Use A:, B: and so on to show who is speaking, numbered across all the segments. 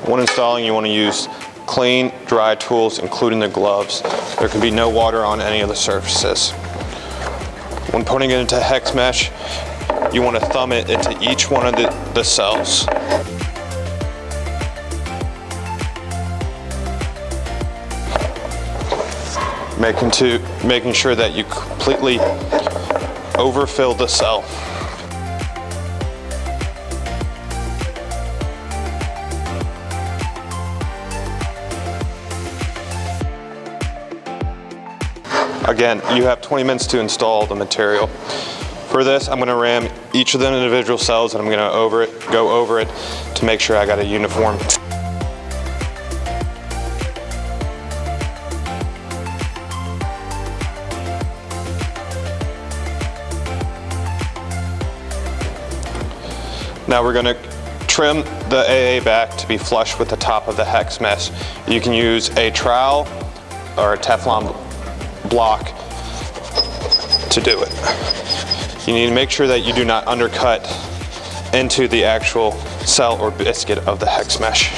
A: When installing, you want to use clean, dry tools, including the gloves. There can be no water on any of the surfaces. When putting it into hex mesh, you want to thumb it into each one of the cells. Making sure that you completely overfill the cell. Again, you have 20 minutes to install the material. For this, I'm going to ram each of the individual cells and I'm going to go over it to make sure I got a uniform. Now we're going to trim the AA back to be flush with the top of the hex mesh. You can use a trowel or a Teflon block to do it. You need to make sure that you do not undercut into the actual cell or biscuit of the hex mesh.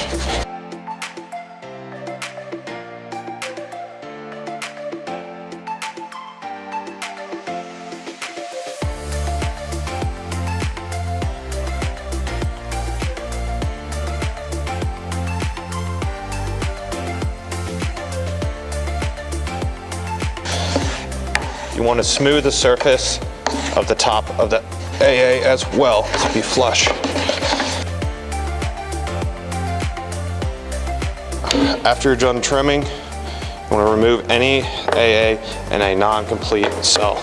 A: You want to smooth the surface of the top of the AA as well to be flush. After you're done trimming, you want to remove any AA and a non-complete cell.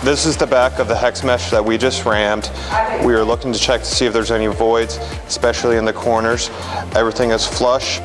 A: This is the back of the hex mesh that we just rammed. We are looking to check to see if there's any voids, especially in the corners. Everything is flush.